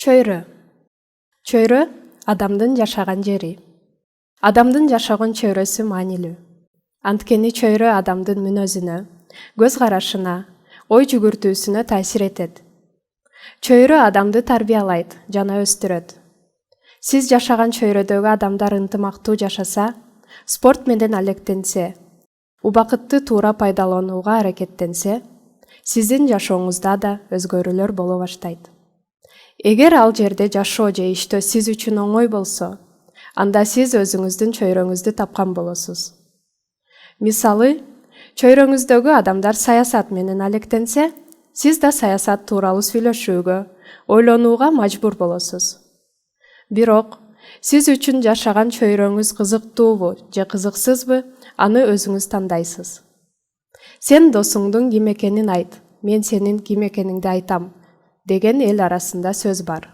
Чөйрө. Чөйрө – адамдын жашаган жери. Адамдын жашаган чөйрөсү маанилүү. Анткени чөйрө адамдын мүнөзүнө, көз карашына, ой жүгүртүүсүнө таасир этет. Чөйрө адамды тарбиялайт жана өстүрөт. Сиз жашаган чөйрөдөгү адамдар ынтымактуу жашаса, спорт менен алектенсе, убакытты туура пайдаланууга аракеттенсе, сиздин жашооңузда да өзгөрүүлөр боло баштайт. Эгер ал жерде жашоо же иштөө сиз үчүн оңой болсо, анда сиз өзүңүздүн чөйрөңүздү тапкан болосуз. Мисалы, чөйрөңүздөгү адамдар саясат менен алектенсе, сиз да саясат тууралуу сүйлөшүүгө, ойлонууга мажбур болосуз. Бирок, сиз үчүн жашаган чөйрөңүз кызыктуубу же кызыксызбы, аны өзүңүз тандайсыз. Сен досуңдун ким экенин айт, мен сенин ким экениңди айтам, деген эл арасында сөз бар.